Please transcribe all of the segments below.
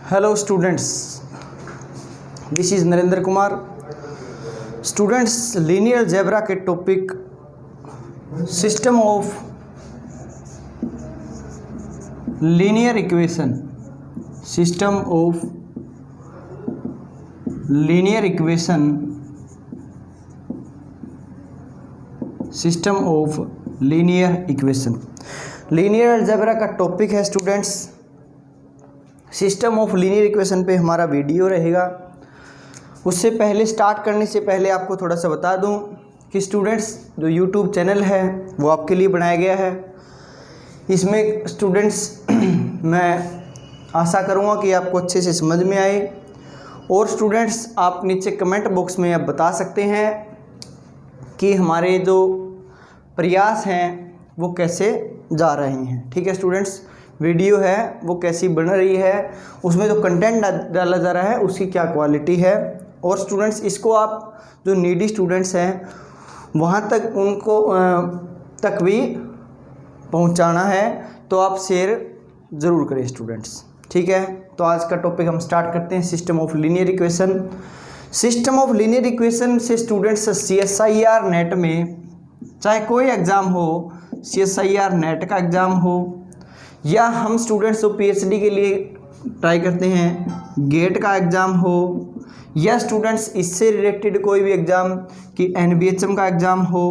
Hello students, this is Narendra Kumar. Students, linear algebra के topic system of linear equation, system of linear equation, system of linear equation, linear algebra का topic है students. System of linear equation पे हमारा video रहेगा। उससे पहले start करने से पहले आपको थोड़ा सा बता दूं कि स्टूडेंट्स जो यूट्यूब चैनल है वो आपके लिए बनाया गया है। इसमें स्टूडेंट्स मैं आशा करूंगा कि आपको अच्छे से समझ में आए। और स्टूडेंट्स, आप नीचे कमेंट बॉक्स में आप बता सकते हैं कि हमारे जो प्रयास हैं वो कैसे जा रहे हैं। ठीक है स्टूडेंट्स, वीडियो है वो कैसी बन रही है, उसमें जो कंटेंट डाला जा रहा है उसकी क्या क्वालिटी है। और स्टूडेंट्स, इसको आप जो नीडी स्टूडेंट्स हैं वहाँ तक उनको तक भी पहुँचाना है, तो आप शेयर ज़रूर करें स्टूडेंट्स। ठीक है, तो आज का टॉपिक हम स्टार्ट करते हैं, system of linear equation. System of linear equation से स्टूडेंट्स CSIR नेट में चाहे कोई एग्ज़ाम हो, CSIR नेट का एग्ज़ाम हो, या हम स्टूडेंट्स जो PhD के लिए ट्राई करते हैं गेट का एग्ज़ाम हो, या स्टूडेंट्स इससे रिलेटेड कोई भी एग्ज़ाम कि NBHM का एग्ज़ाम हो,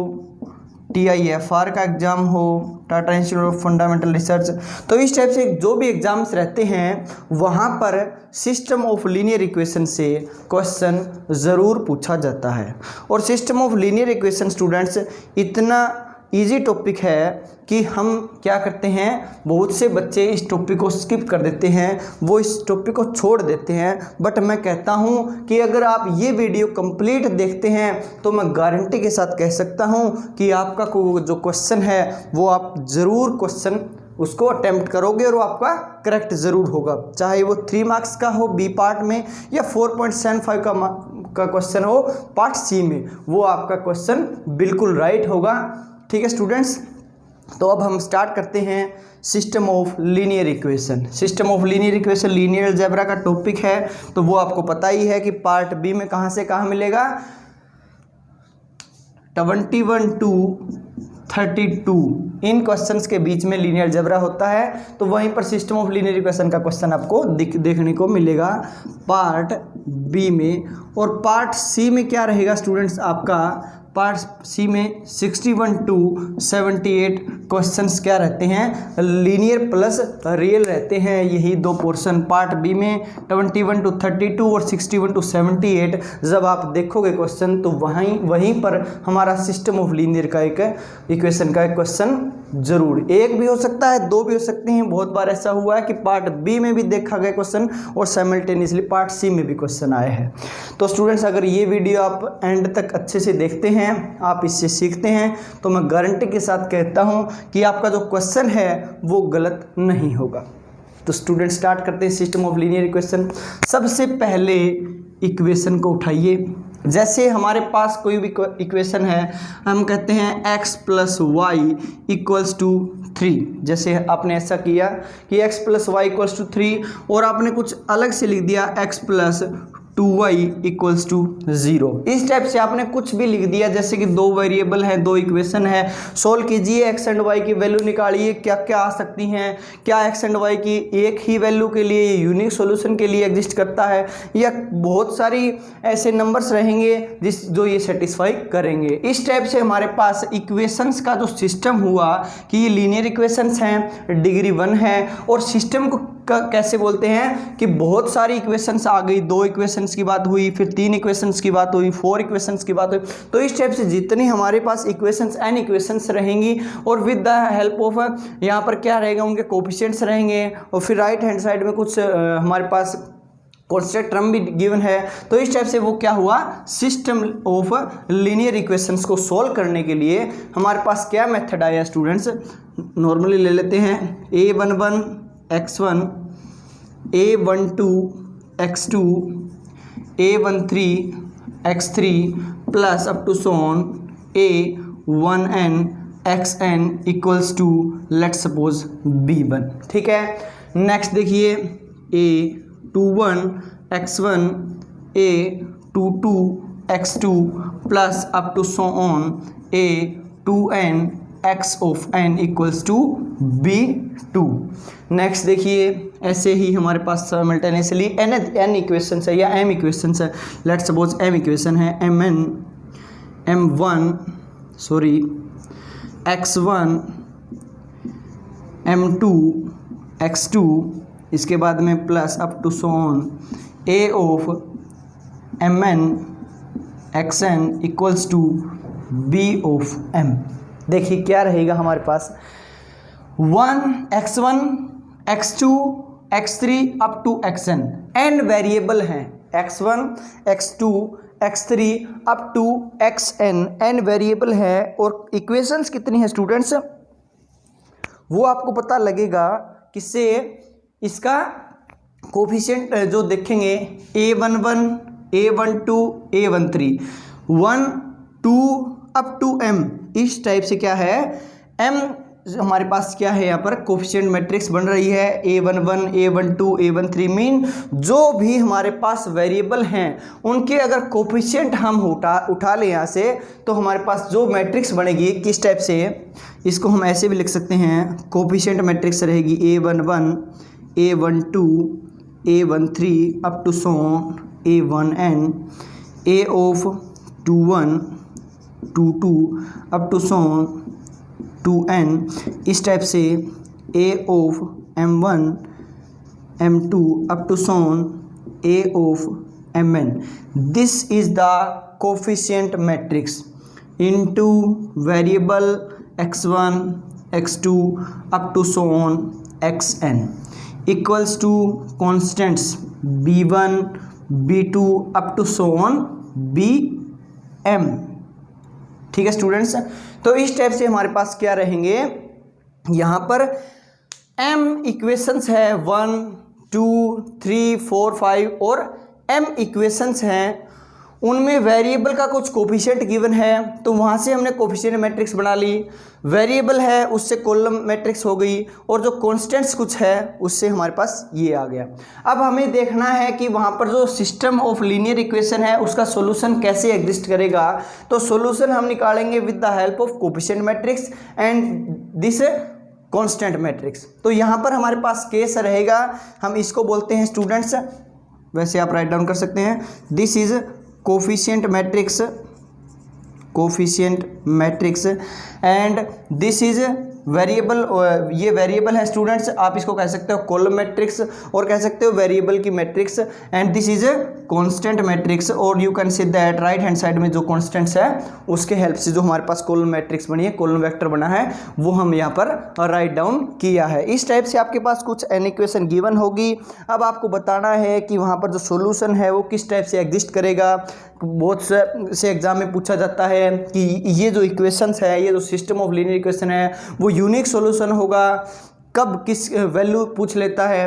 TIFR का एग्ज़ाम हो, Tata institute of fundamental research, तो इस टाइप से जो भी एग्ज़ाम्स रहते हैं वहाँ पर सिस्टम ऑफ लीनियर इक्वेशन से क्वेश्चन ज़रूर पूछा जाता है। और system of linear equation students इतना इजी टॉपिक है कि हम क्या करते हैं, बहुत से बच्चे इस टॉपिक को स्किप कर देते हैं, वो इस टॉपिक को छोड़ देते हैं। बट मैं कहता हूँ कि अगर आप ये वीडियो कंप्लीट देखते हैं तो मैं गारंटी के साथ कह सकता हूँ कि आपका जो क्वेश्चन है वो आप ज़रूर क्वेश्चन उसको अटेम्प्ट करोगे और वो आपका करेक्ट ज़रूर होगा। चाहे वो 3 मार्क्स का हो बी पार्ट में, या 4.75 का क्वेश्चन हो पार्ट सी में, वो आपका क्वेश्चन बिल्कुल राइट होगा। ठीक है स्टूडेंट्स, तो अब हम स्टार्ट करते हैं system of linear equation. System of linear equation linear algebra का टॉपिक है, तो वो आपको पता ही है कि पार्ट बी में कहाँ से कहाँ मिलेगा, 21 to 32 इन क्वेश्चंस के बीच में लीनियर अलजेब्रा होता है। तो वहीं पर सिस्टम ऑफ लीनियर इक्वेशन का क्वेश्चन आपको देखने को मिलेगा पार्ट बी में। और पार्ट सी में क्या रहेगा स्टूडेंट्स, आपका पार्ट सी में 61 to 78 क्वेश्चंस क्या रहते हैं, लीनियर प्लस रियल रहते हैं। यही दो पोर्शन पार्ट बी में 21 to 32 और 61 to 78 जब आप देखोगे क्वेश्चन तो वहीं पर हमारा सिस्टम ऑफ लीनियर का एक इक्वेशन का एक क्वेश्चन जरूर, एक भी हो सकता है, दो भी हो सकते हैं। बहुत बार ऐसा हुआ है कि पार्ट बी में भी देखा गया क्वेश्चन और साइमल्टेनियसली पार्ट सी में भी क्वेश्चन आए हैं। तो स्टूडेंट्स, अगर ये वीडियो आप एंड तक अच्छे से देखते हैं, आप इससे सीखते हैं, तो मैं गारंटी के साथ कहता हूं कि आपका जो क्वेश्चन है वो गलत नहीं होगा। तो स्टूडेंट स्टार्ट करते हैं सिस्टम ऑफ लीनियर इक्वेशन। सबसे पहले इक्वेशन को उठाइए। जैसे हमारे पास कोई भी इक्वेशन है, हम कहते हैं x + y = 3। जैसे आपने ऐसा किया कि x + y = 3 और आपने कुछ अलग से लिख दिया x + 2y = 0। इस टाइप से आपने कुछ भी लिख दिया, जैसे कि दो वेरिएबल है, दो इक्वेशन है, सोल्व कीजिए, x एंड y की वैल्यू निकालिए, क्या क्या आ सकती हैं, क्या x एंड y की एक ही वैल्यू के लिए यूनिक सॉल्यूशन के लिए एग्जिस्ट करता है, या बहुत सारी ऐसे नंबर्स रहेंगे जो ये सेटिस्फाई करेंगे। इस टाइप से हमारे पास इक्वेशंस का जो सिस्टम हुआ कि ये लीनियर इक्वेशंस हैं, डिग्री 1 है। और सिस्टम को कैसे बोलते हैं कि बहुत सारी इक्वेशंस आ गई, 2 इक्वेशंस की बात हुई, फिर 3 इक्वेशंस की बात हुई, 4 इक्वेशंस की बात हुई। तो इस टाइप से जितनी हमारे पास इक्वेशंस n इक्वेशंस रहेंगी और विद द हेल्प ऑफ यहाँ पर क्या रहेगा, उनके कोफिशिएंट्स रहेंगे। और फिर राइट हैंड साइड में कुछ हमारे पास कॉन्स्टेंट टर्म भी गिवन है। तो इस टाइप से वो क्या हुआ, सिस्टम ऑफ लीनियर इक्वेशंस को सॉल्व करने के लिए हमारे पास क्या मेथड आया स्टूडेंट्स, नॉर्मली ले लेते हैं A11 x1, A12 x2, A13 x3 plus up to so on A1n xn = let's suppose B1। ठीक है, नेक्स्ट देखिए 21 x1 a 22 x2 plus up to so on a 2n x of n equals to b2। Next देखिए, ऐसे ही हमारे पास simultaneously n equation है या m equation है। Let's suppose m equation है x1 m2 x2, इसके बाद में plus up to so on a of mn xn equals to b of m। देखिए क्या रहेगा हमारे पास 1 x1 x2 x3 up to xn, n variable हैं x1 x2 x3 up to xn, n variable है। और इक्वेशंस कितनी है स्टूडेंट्स, वो आपको पता लगेगा किससे, इसका कोफिशिएंट जो देखेंगे a11 a12 a13 1 2 up to m, इस टाइप से क्या है m हमारे पास क्या है यहाँ पर कोफिशिएंट मैट्रिक्स बन रही है a11 a12 a13 मीन जो भी हमारे पास वेरिएबल हैं उनके अगर कोफिशिएंट हम उठा लें यहाँ से तो हमारे पास जो मैट्रिक्स बनेगी किस टाइप से, इसको हम ऐसे भी लिख सकते हैं, कोफिशिएंट मैट्रिक्स रहेगी a11 a12 a13 up to so a1n a of 21 22 up to so 2n, इस टाइप से a of m1 m2 up to so a of mn। This is the coefficient matrix into variable x1 x2 up to so xn equals to constants b1 b2 up to so bm। ठीक है students, तो इस type से हमारे पास क्या रहेंगे, यहाँ पर m इक्वेशंस है 1 2 3 4 5 और m इक्वेशंस हैं, उनमें वेरिएबल का कुछ कोफिशिएंट गिवन है तो वहाँ से हमने कोफिशिएंट मैट्रिक्स बना ली, वेरिएबल है उससे कॉलम मैट्रिक्स हो गई, और जो कॉन्स्टेंट्स कुछ है उससे हमारे पास ये आ गया। अब हमें देखना है कि वहाँ पर जो सिस्टम ऑफ लीनियर इक्वेशन है उसका सॉल्यूशन कैसे एग्जिस्ट करेगा। तो सॉल्यूशन हम निकालेंगे with the help of coefficient matrix and this constant matrix. तो यहाँ पर हमारे पास केस रहेगा, हम इसको बोलते हैं स्टूडेंट्स, वैसे आप राइट डाउन कर सकते हैं, this is coefficient matrix and this is variable, ये वेरिएबल है स्टूडेंट्स, आप इसको कह सकते हो कॉलम मैट्रिक्स और कह सकते हो वेरिएबल की matrix, and this is constant matrix, और you can see that right hand side में जो कांस्टेंट्स है उसके हेल्प से जो हमारे पास कॉलम मैट्रिक्स बनी है, कॉलम वेक्टर बना है, वो हम यहाँ पर राइट डाउन किया है। इस टाइप से आपके पास कुछ एन इक्वेशन गिवन होगी। अब आपको बताना है कि वहाँ पर जो सोल्यूशन है वो किस टाइप से एग्जिस्ट करेगा। बहुत से एग्जाम में पूछा जाता है कि ये जो इक्वेशंस है, ये जो सिस्टम ऑफ लीनियर इक्वेशन है वो यूनिक सॉल्यूशन होगा, कब किस वैल्यू पूछ लेता है,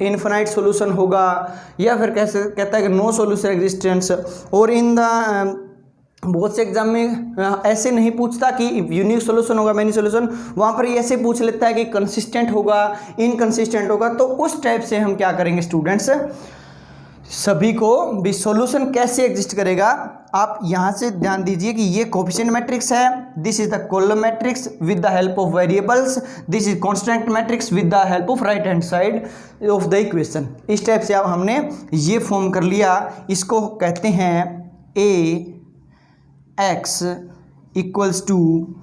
इनफाइनाइट सॉल्यूशन होगा, या फिर कैसे कहता है कि नो सॉल्यूशन एग्जिस्टेंस। और इन द बहुत से एग्जाम में ऐसे नहीं पूछता कि यूनिक सॉल्यूशन होगा, मैनी सॉल्यूशन, वहाँ पर ऐसे पूछ लेता है कि कंसिस्टेंट होगा, इनकंसिस्टेंट होगा। तो उस टाइप से हम क्या करेंगे स्टूडेंट्स, सभी को भी सॉल्यूशन कैसे एग्जिस्ट करेगा। आप यहाँ से ध्यान दीजिए कि ये कोफिशिएंट मैट्रिक्स है, this is the column matrix with the help of variables, this is constant matrix with the help of right hand side of the equation. इस टाइप से अब हमने ये फॉर्म कर लिया, इसको कहते हैं A X equals to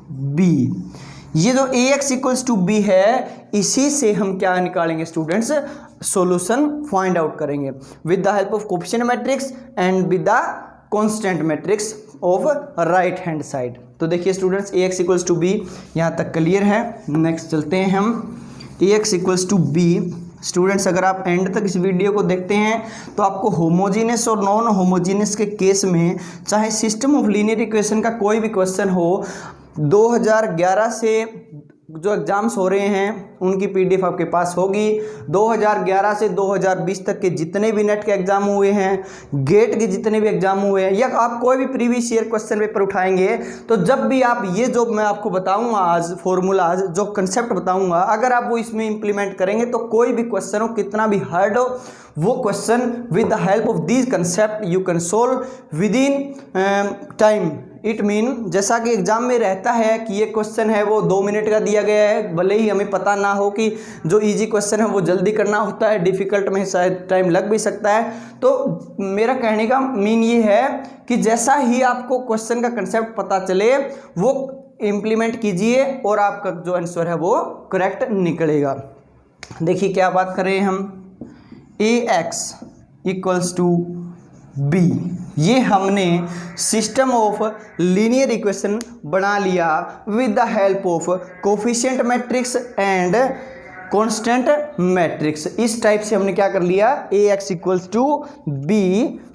B. ये जो A X equals to B है, इसी से हम क्या निकालेंगे स्टूडेंट्स, सॉल्यूशन फाइंड आउट करेंगे with the help of coefficient matrix and with the constant matrix of right hand side. तो देखिए students, A X equals to B यहाँ तक क्लियर है। नेक्स्ट चलते हैं हम, A X equals to B. Students अगर आप एंड तक इस वीडियो को देखते हैं तो आपको होमोजीनियस और नॉन होमोजीनियस के केस में, चाहे सिस्टम ऑफ लीनियर इक्वेशन का कोई भी क्वेश्चन हो, 2011 से जो एग्ज़ाम्स हो रहे हैं उनकी PDF आपके पास होगी। 2011 से 2020 तक के जितने भी नेट के एग्ज़ाम हुए हैं, गेट के जितने भी एग्ज़ाम हुए हैं, या आप कोई भी प्रीवियस ईयर क्वेश्चन पेपर उठाएंगे तो जब भी आप ये जो मैं आपको बताऊंगा आज फॉर्मूलाज, जो कंसेप्ट बताऊंगा, अगर आप वो इसमें इंप्लीमेंट करेंगे तो कोई भी क्वेश्चन हो, कितना भी हार्ड हो, वो question with the help of these concept you can solve with in time. It mean जैसा कि एग्जाम में रहता है कि ये क्वेश्चन है वो 2 मिनट का दिया गया है, भले ही हमें पता ना हो कि जो इजी क्वेश्चन है वो जल्दी करना होता है, डिफ़िकल्ट में शायद टाइम लग भी सकता है। तो मेरा कहने का मीन ये है कि जैसा ही आपको क्वेश्चन का कंसेप्ट पता चले वो इम्प्लीमेंट कीजिए और आपका जो आंसर है वो करेक्ट निकलेगा। देखिए क्या बात कर रहे हैं हम, AX इक्वल्स टू B, ये हमने सिस्टम ऑफ लीनियर इक्वेशन बना लिया with the help of coefficient matrix and constant matrix. इस टाइप से हमने क्या कर लिया, AX इक्वल्स टू B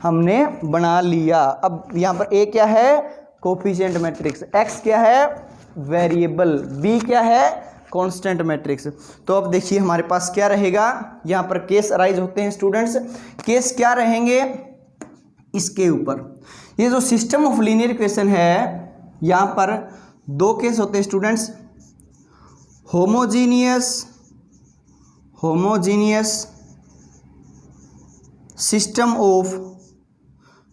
हमने बना लिया। अब यहाँ पर A क्या है, कोफिशिएंट मैट्रिक्स, X क्या है, वेरिएबल, B क्या है, कांस्टेंट मैट्रिक्स। तो अब देखिए हमारे पास क्या रहेगा, यहाँ पर केस अराइज होते हैं स्टूडेंट्स। केस क्या रहेंगे इसके ऊपर, ये जो सिस्टम ऑफ लीनियर इक्वेशन है यहाँ पर 2 केस होते हैं students, homogeneous system of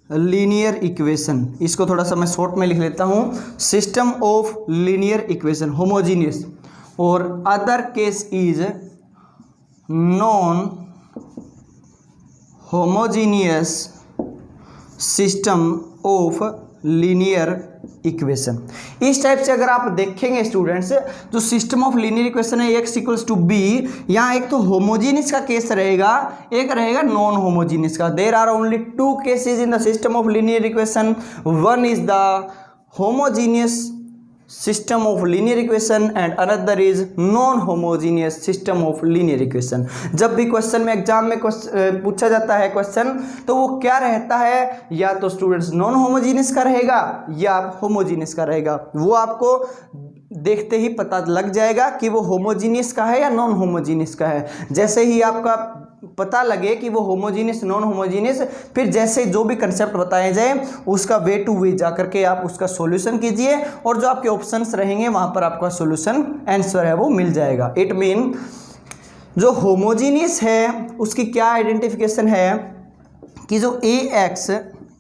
linear equation, इसको थोड़ा सा मैं शॉर्ट में लिख लेता हूँ, system of linear equation homogeneous, और other case is non homogeneous system of linear equation. इस टाइप से अगर आप देखेंगे स्टूडेंट्स, जो सिस्टम ऑफ लीनियर इक्वेशन है X इक्वल्स टू B, यहाँ एक तो होमोजीनियस का केस रहेगा, एक रहेगा नॉन होमोजीनियस का। There are only 2 cases in the system of linear equation, one is the homogeneous system of linear equation and another is non homogeneous system of linear equation. जब भी question में exam में पूछा जाता है question, तो वो क्या रहता है, या तो स्टूडेंट्स नॉन होमोजीनियस का रहेगा या होमोजीनियस का रहेगा। वो आपको देखते ही पता लग जाएगा कि वो होमोजीनियस का है या नॉन होमोजीनियस का है। जैसे ही आपका पता लगे कि वो होमोजीनियस नॉन होमोजीनियस, फिर जैसे जो भी कंसेप्ट बताए जाए उसका वे टू वे जा करके आप उसका सॉल्यूशन कीजिए, और जो आपके ऑप्शंस रहेंगे वहाँ पर आपका सॉल्यूशन आंसर है वो मिल जाएगा। इट मीन जो होमोजीनियस है उसकी क्या आइडेंटिफिकेशन है कि जो AX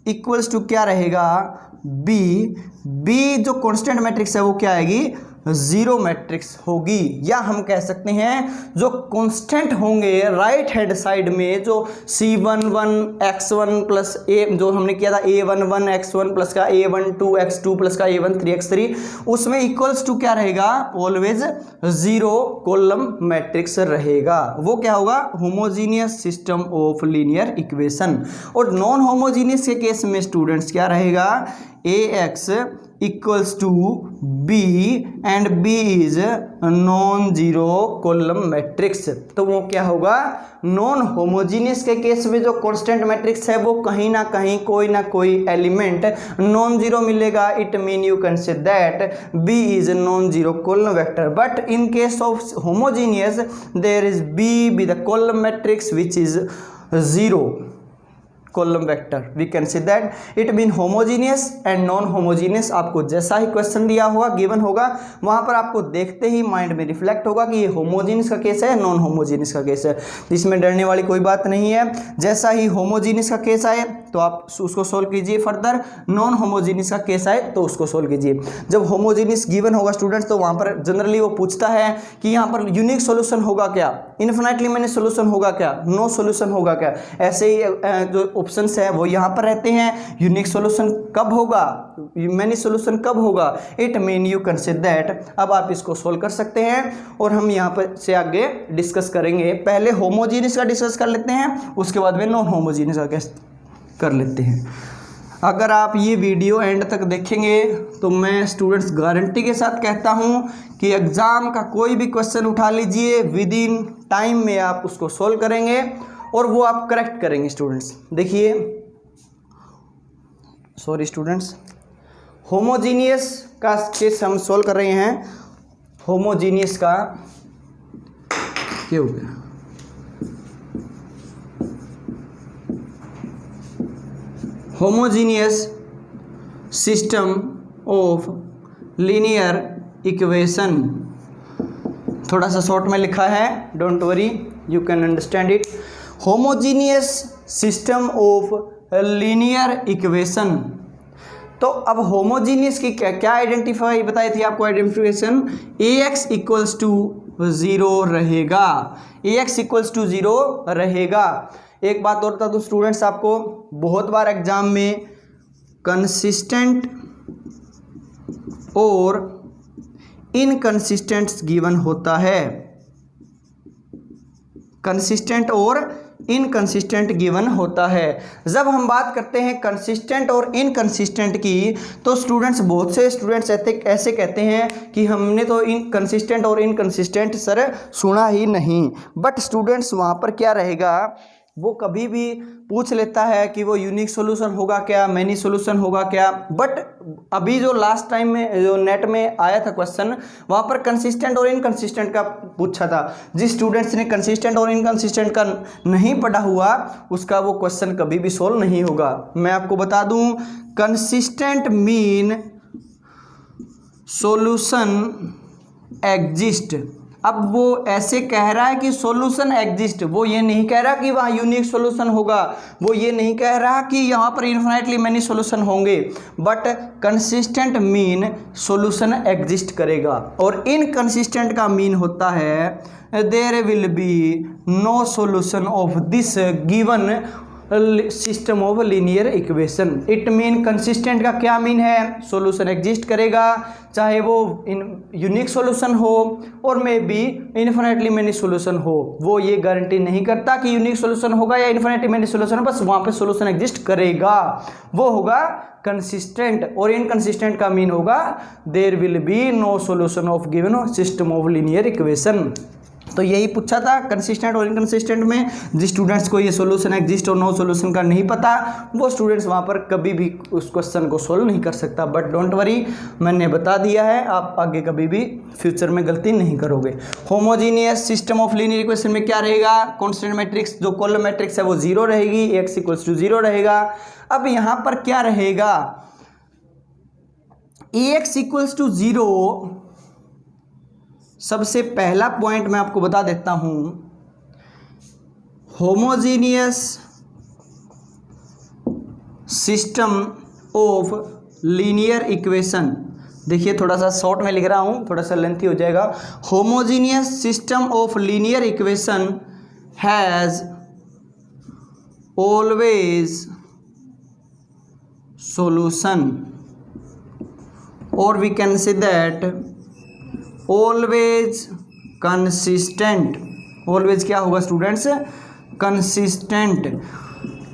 इक्वल्स टू क्या रहेगा, B जो कांस्टेंट मैट्रिक्स है वो क्या आएगी, 0 मैट्रिक्स होगी। या हम कह सकते हैं जो कांस्टेंट होंगे राइट हैंड साइड में, जो C11 X1 प्लस A जो हमने किया था A11 X1 प्लस का A12 X2 प्लस का A13 X3, उसमें इक्वल्स टू क्या रहेगा, ऑलवेज 0 कॉलम मैट्रिक्स रहेगा। वो क्या होगा, homogeneous system of linear equation. और नॉन होमोजीनियस के केस में स्टूडेंट्स क्या रहेगा, AX equals to B and B is non zero column matrix. तो वो क्या होगा, नॉन होमोजीनियस के केस में जो कांस्टेंट मैट्रिक्स है वो कहीं ना कहीं कोई ना कोई एलिमेंट नॉन जीरो मिलेगा। It mean you can say that B is non zero column vector, but in case of homogeneous there is B with the column matrix which is 0 column vector. We can see that it mean homogeneous and non homogeneous. आपको जैसा ही question दिया होगा, given होगा, वहां पर आपको देखते ही mind में रिफ्लेक्ट होगा कि ये होमोजीनियस का केस है, नॉन होमोजीनियस का केस है। इसमें डरने वाली कोई बात नहीं है। जैसा ही होमोजीनियस का केस आए तो आप उसको सोल्व कीजिए फर्दर, नॉन होमोजीनियस का केस आए तो उसको सोल्व कीजिए। जब होमोजीनियस गिवन होगा स्टूडेंट्स, तो वहां पर जनरली वो पूछता है कि यहाँ पर यूनिक सोल्यूशन होगा क्या, इन्फिनाइटली मैनी सोल्यूशन होगा क्या, नो सोल्यूशन होगा क्या। ऐसे ही जो ऑप्शंस है वो यहाँ पर रहते हैं। यूनिक सॉल्यूशन कब होगा, मैनी सॉल्यूशन कब होगा, it mean you can say that. अब आप इसको सोल्व कर सकते हैं और हम यहाँ पर से आगे डिस्कस करेंगे। पहले होमोजीनियस का डिस्कस कर लेते हैं, उसके बाद में नॉन होमोजीनियस का कर लेते हैं। अगर आप ये वीडियो एंड तक देखेंगे तो मैं स्टूडेंट्स गारंटी के साथ कहता हूँ कि एग्ज़ाम का कोई भी क्वेश्चन उठा लीजिए, विद इन टाइम में आप उसको सोल्व करेंगे और वो आप करेक्ट करेंगे। स्टूडेंट्स देखिए, सॉरी स्टूडेंट्स, होमोजीनियस का केस हम सोल्व कर रहे हैं। होमोजीनियस का क्या हो गया, homogeneous system of linear equation, थोड़ा सा शॉर्ट में लिखा है, don't worry you can understand it. Homogeneous system of linear equation. तो अब होमोजीनियस की क्या क्या आइडेंटिफाई बताई थी आपको आइडेंटिफिकेशन, Ax इक्वल्स टू 0 रहेगा, Ax इक्वल्स टू 0 रहेगा। एक बात और बता दूं स्टूडेंट्स आपको, बहुत बार एग्जाम में कंसिस्टेंट और इनकंसिस्टेंट गिवन होता है, कंसिस्टेंट और इनकंसिस्टेंट गिवन होता है। जब हम बात करते हैं कंसिस्टेंट और इनकंसिस्टेंट की, तो स्टूडेंट्स बहुत से स्टूडेंट्स ऐसे कहते हैं कि हमने तो इनकंसिस्टेंट और इनकंसिस्टेंट सर सुना ही नहीं। बट स्टूडेंट्स वहाँ पर क्या रहेगा, वो कभी भी पूछ लेता है कि वो यूनिक सॉल्यूशन होगा क्या, मैनी सॉल्यूशन होगा क्या। बट अभी जो लास्ट टाइम में जो नेट में आया था क्वेश्चन, वहाँ पर कंसिस्टेंट और इनकंसिस्टेंट का पूछा था। जिस स्टूडेंट्स ने कंसिस्टेंट और इनकंसिस्टेंट का नहीं पढ़ा हुआ, उसका वो क्वेश्चन कभी भी सोल्व नहीं होगा। मैं आपको बता दूं, कंसिस्टेंट मीन सॉल्यूशन एग्जिस्ट। अब वो ऐसे कह रहा है कि सॉल्यूशन एग्जिस्ट, वो ये नहीं कह रहा कि वहाँ यूनिक सॉल्यूशन होगा, वो ये नहीं कह रहा कि यहाँ पर इन्फिनिटली मैनी सॉल्यूशन होंगे। But consistent mean solution exist करेगा, और इनकंसिस्टेंट का मीन होता है there will be no solution of this given system of linear equation. It mean consistent का क्या मीन है, सॉल्यूशन एग्जिस्ट करेगा, चाहे वो यूनिक सॉल्यूशन हो और may be infinitely many solution हो। वो ये गारंटी नहीं करता कि यूनिक सॉल्यूशन होगा या इन्फिनिटली मैनी सॉल्यूशन, बस वहाँ पे सॉल्यूशन एग्जिस्ट करेगा, वो होगा कंसिस्टेंट। और इनकंसिस्टेंट का मीन होगा there will be no solution of given system of linear equation. तो यही पूछा था कंसिस्टेंट और इनकंसिस्टेंट में। जिस स्टूडेंट्स को ये सॉल्यूशन एग्जिस्ट और नो सॉल्यूशन का नहीं पता, वो स्टूडेंट्स वहाँ पर कभी भी उस क्वेश्चन को सोल्व नहीं कर सकता। बट डोंट वरी, मैंने बता दिया है, आप आगे कभी भी फ्यूचर में गलती नहीं करोगे। Homogeneous system of linear equation में क्या रहेगा, कॉन्स्टेंट मैट्रिक्स जो कॉलम मैट्रिक्स है वो 0 रहेगी, x इक्वल्स टू 0 रहेगा। अब यहाँ पर क्या रहेगा, Ax इक्वल्स टू 0। सबसे पहला पॉइंट मैं आपको बता देता हूं, homogeneous system of linear equation. देखिए थोड़ा सा शॉर्ट में लिख रहा हूं, थोड़ा सा लेंथी हो जाएगा। Homogeneous system of linear equation has always solution, और we can say that always consistent. Always क्या होगा students, consistent.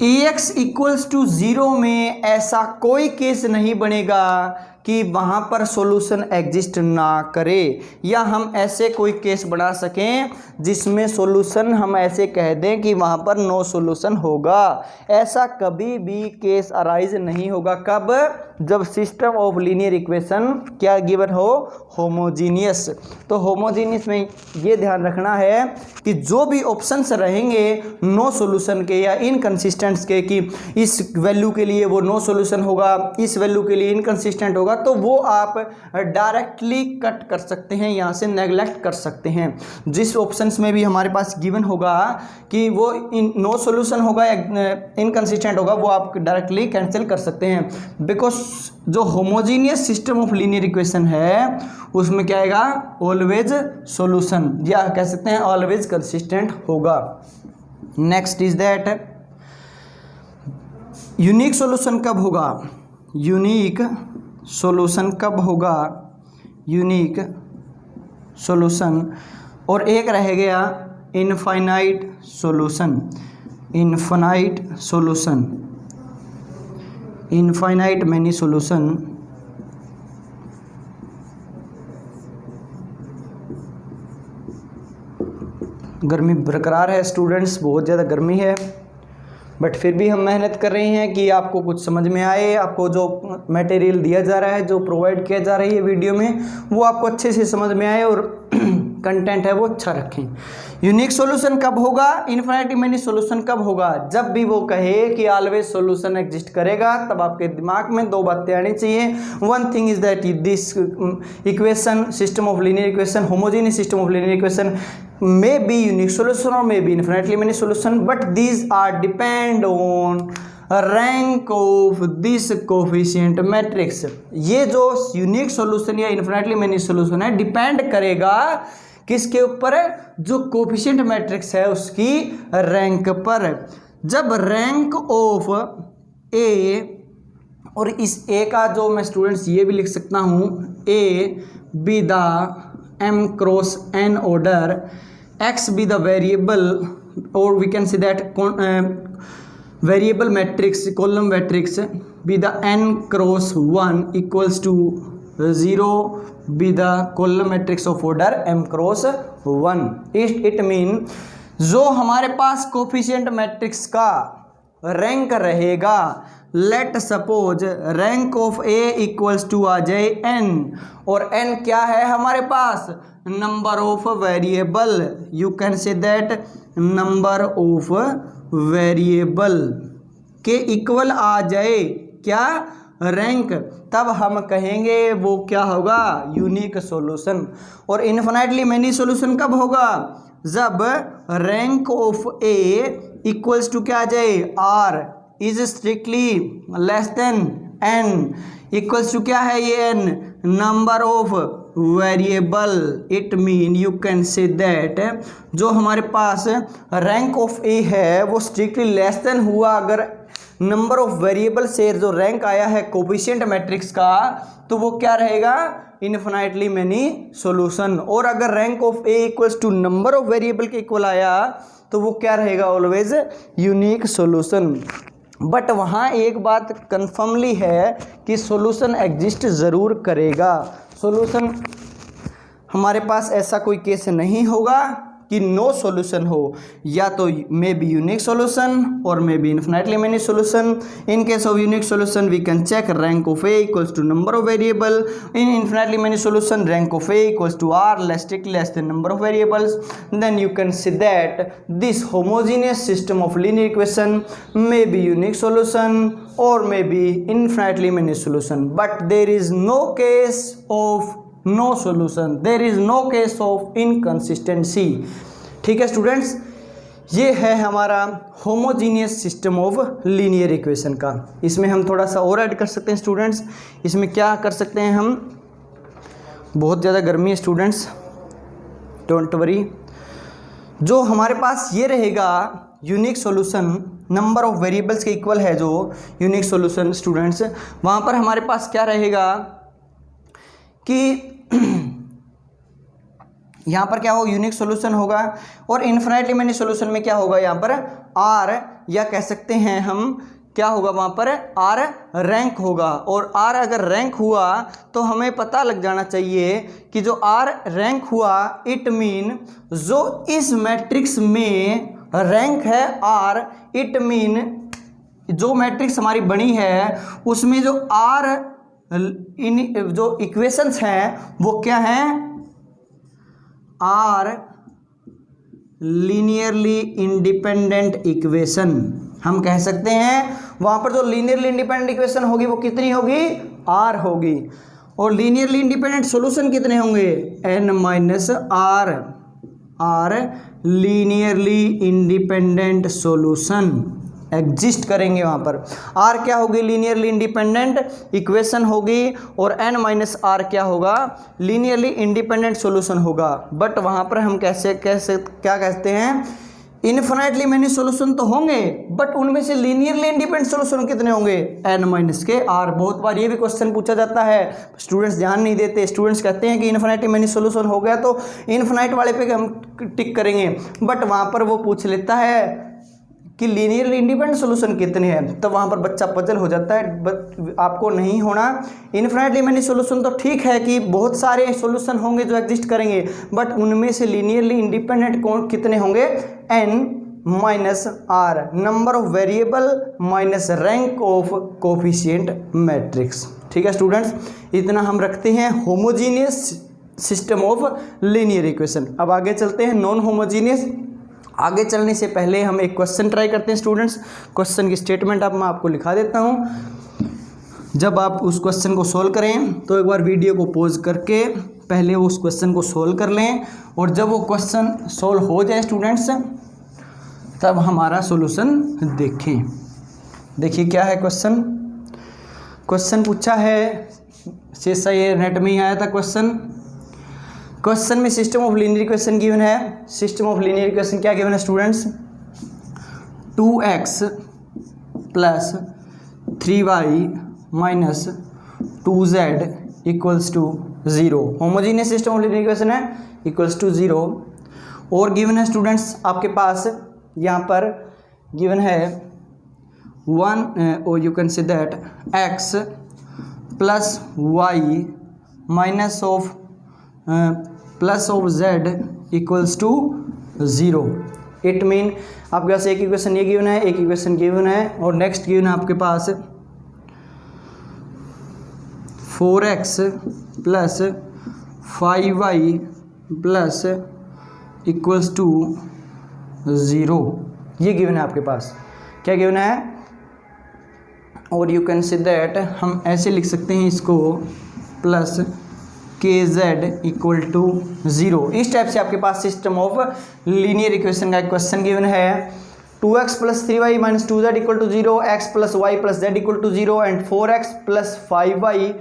Ax equals to 0 में ऐसा कोई केस नहीं बनेगा कि वहाँ पर सॉल्यूशन एग्जिस्ट ना करे, या हम ऐसे कोई केस बना सकें जिसमें सॉल्यूशन हम ऐसे कह दें कि वहाँ पर नो सॉल्यूशन होगा। ऐसा कभी भी केस अराइज नहीं होगा। कब, जब सिस्टम ऑफ लीनियर इक्वेशन क्या गिवन हो, होमोजीनियस। तो होमोजीनियस में ये ध्यान रखना है कि जो भी ऑप्शंस रहेंगे नो सॉल्यूशन के या इनकंसिस्टेंट्स के, कि इस वैल्यू के लिए वो नो सॉल्यूशन होगा, इस वैल्यू के लिए इनकंसिस्टेंट होगा, तो वो आप डायरेक्टली कट कर सकते हैं, यहाँ से नेगलेक्ट कर सकते हैं। जिस ऑप्शंस में भी हमारे पास गिवन होगा कि वो नो सॉल्यूशन होगा या इनकंसिस्टेंट होगा, वो आप डायरेक्टली कैंसिल कर सकते हैं। बिकॉज जो homogeneous system of linear equation है उसमें क्या आएगा, ऑलवेज सॉल्यूशन, या कह सकते हैं ऑलवेज कंसिस्टेंट होगा। Next is that unique solution कब होगा, यूनिक सॉल्यूशन कब होगा, यूनिक सॉल्यूशन। और एक रह गया infinite solution, infinite solution, infinite many solution. गर्मी बरकरार है स्टूडेंट्स, बहुत ज़्यादा गर्मी है, बट फिर भी हम मेहनत कर रहे हैं कि आपको कुछ समझ में आए, आपको जो मटेरियल दिया जा रहा है, जो प्रोवाइड किया जा रही है वीडियो में, वो आपको अच्छे से समझ में आए और कंटेंट है वो अच्छा रखें। यूनिक सॉल्यूशन कब होगा, इन्फिनिटी मेनी सॉल्यूशन कब होगा, जब भी वो कहे कि ऑलवेज सॉल्यूशन एग्जिस्ट करेगा, तब आपके दिमाग में दो बातें आनी चाहिए। One thing is that this equation, system of linear equation, homogeneous system of linear equation may be unique solution or may be infinitely many solution, but these are depend on rank of this coefficient matrix। ये जो unique solution या infinitely many solution है depend करेगा किसके ऊपर, जो coefficient matrix है उसकी रैंक पर। जब रैंक ऑफ ए, और इस ए का जो मैं स्टूडेंट्स ये भी लिख सकता हूँ, ए B the m cross n order, x be the variable, or we can say that variable matrix, column matrix be the n cross 1 equals to 0 be the column matrix of order m cross 1। it mean जो हमारे पास coefficient matrix का rank रहेगा, let suppose rank of A equals to आ जाए n, और n क्या है हमारे पास, number of variable, you can say that number of variable के इक्वल आ जाए क्या, रैंक, तब हम कहेंगे वो क्या होगा, यूनिक सॉल्यूशन। और इन्फिनिटली मेनी सॉल्यूशन कब होगा, जब rank of A equals to क्या आ जाए, R is strictly less then N, equals to क्या है ये n, number of variable. It mean you can say that जो हमारे पास रैंक ऑफ ए है वो स्ट्रिक्टली लेस देन हुआ अगर नंबर ऑफ वेरिएबल से जो रैंक आया है कोफिशिएंट मैट्रिक्स का, तो वो क्या रहेगा, इन्फिनिटली मेनी सॉल्यूशन। और अगर rank of A equals to number of variable के इक्वल आया तो वो क्या रहेगा, ऑलवेज यूनिक सॉल्यूशन। बट वहाँ एक बात कन्फर्मली है कि सॉल्यूशन एग्जिस्ट ज़रूर करेगा। सॉल्यूशन हमारे पास ऐसा कोई केस नहीं होगा कि नो सॉल्यूशन हो, या तो मे बी यूनिक सॉल्यूशन और may be infinitely many solution. In case of unique solution we can check rank of A equals to number of variable, in infinitely many solution rank of A equals to R less than number of variables. Then you can see that this homogeneous system of linear equation may be unique solution और may be infinitely many solution, but there is no case of no solution, there is no case of inconsistency. ठीक है students, ये है हमारा homogeneous system of linear equation का। इसमें हम थोड़ा सा और ऐड कर सकते हैं स्टूडेंट्स। इसमें क्या कर सकते हैं हम, बहुत ज़्यादा गर्मी है स्टूडेंट्स, डोंट वरी। जो हमारे पास ये रहेगा unique solution, number of variables के इक्वल है जो यूनिक सॉल्यूशन स्टूडेंट्स, वहाँ पर हमारे पास क्या रहेगा कि यहाँ पर क्या होगा, यूनिक सॉल्यूशन होगा। और इन्फिनिटली मेनी सॉल्यूशन में क्या होगा, यहाँ पर आर, या कह सकते हैं हम क्या होगा, वहाँ पर आर रैंक होगा। और आर अगर रैंक हुआ तो हमें पता लग जाना चाहिए कि जो आर रैंक हुआ, इट मीन जो इस मैट्रिक्स में रैंक है आर, इट मीन जो मैट्रिक्स हमारी बनी है उसमें जो आर इन जो इक्वेशंस हैं वो क्या हैं, आर लीनियरली इंडिपेंडेंट इक्वेशन। हम कह सकते हैं वहाँ पर जो लीनियरली इंडिपेंडेंट इक्वेशन होगी वो कितनी होगी, आर होगी। और लीनियरली इंडिपेंडेंट सॉल्यूशन कितने होंगे, n minus r, r linearly independent solution exist करेंगे। वहाँ पर आर क्या होगी, लीनियरली इंडिपेंडेंट इक्वेशन होगी, और एन माइनस आर क्या होगा, लीनियरली इंडिपेंडेंट सॉल्यूशन होगा। बट वहाँ पर हम क्या कहते हैं, इन्फिनिटली मेनी सॉल्यूशन तो होंगे, बट उनमें से लीनियरली इंडिपेंडेंट सॉल्यूशन कितने होंगे, एन माइनस के आर। बहुत बार ये भी क्वेश्चन पूछा जाता है, स्टूडेंट्स ध्यान नहीं देते। स्टूडेंट्स कहते हैं कि इन्फिनिटली मेनी सॉल्यूशन हो गया तो इन्फिनिट वाले पे हम टिक करेंगे, बट वहाँ पर वो पूछ लेता है कि लीनियरली इंडिपेंडेंट सॉल्यूशन कितने हैं, तो वहाँ पर बच्चा पजल हो जाता है। बट आपको नहीं होना, इन्फिनिटली मेनी सॉल्यूशन तो ठीक है कि बहुत सारे सॉल्यूशन होंगे जो एग्जिस्ट करेंगे, बट उनमें से लीनियरली इंडिपेंडेंट कौन कितने होंगे, n minus r, number of variable minus rank of coefficient matrix. ठीक है स्टूडेंट्स, इतना हम रखते हैं homogeneous system of linear equation. अब आगे चलते हैं नॉन होमोजीनियस। आगे चलने से पहले हम एक क्वेश्चन ट्राई करते हैं स्टूडेंट्स। क्वेश्चन की स्टेटमेंट मैं आपको लिखा देता हूँ। जब आप उस क्वेश्चन को सोल्व करें तो एक बार वीडियो को पॉज करके पहले उस क्वेश्चन को सोल्व कर लें, और जब वो क्वेश्चन सोल्व हो जाए स्टूडेंट्स तब हमारा सॉल्यूशन देखें। देखिए क्या है क्वेश्चन। क्वेश्चन पूछा है, जैसा ये नेट में ही आया था क्वेश्चन में system of linear equation given है। सिस्टम ऑफ लीनियर इक्वेशन क्या गिवन है students, 2x plus 3y minus 2z equals to 0। Homogeneous system of linear equation है, इक्वल्स टू 0। और गिवन है स्टूडेंट्स आपके पास यहाँ पर गिवन है 1 और you can say that x plus y minus of plus of z equals to 0। It mean आपके पास एक इक्वेशन ये गिवन है, एक इक्वेशन गिवन है, और नेक्स्ट गिवन है आपके पास 4x plus 5y plus equals to 0। ये गिवन है आपके पास। क्या गिवन है, और यू कैन से दैट हम ऐसे लिख सकते हैं इसको, प्लस kz इक्वल टू 0। इस टाइप से आपके पास सिस्टम ऑफ लीनियर इक्वेशन का एक क्वेश्चन गिवन है। 2x plus 3y minus 2z equal to 0, x plus y plus z equal to 0 and 4x plus 5y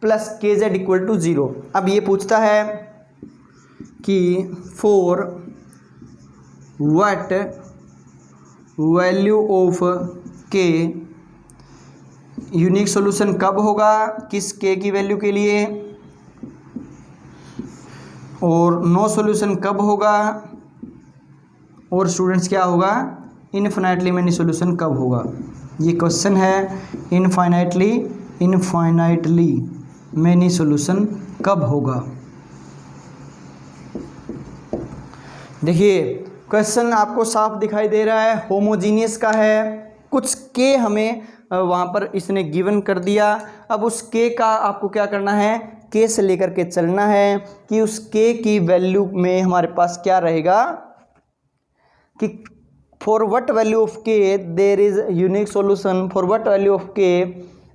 plus kz equal to 0। अब ये पूछता है कि for what value of k unique solution कब होगा, किस k की वैल्यू के लिए, और नो सॉल्यूशन कब होगा, और स्टूडेंट्स क्या होगा, इनफाइनाइटली मैनी सॉल्यूशन कब होगा। ये क्वेश्चन है, इनफाइनाइटली मैनी सॉल्यूशन कब होगा। देखिए क्वेश्चन आपको साफ दिखाई दे रहा है, होमोजीनियस का है। कुछ के हमें वहाँ पर इसने गिवन कर दिया। अब उस के का आपको क्या करना है, के से लेकर के चलना है कि उस के की वैल्यू में हमारे पास क्या रहेगा कि for what value of K there is unique solution, for what value of K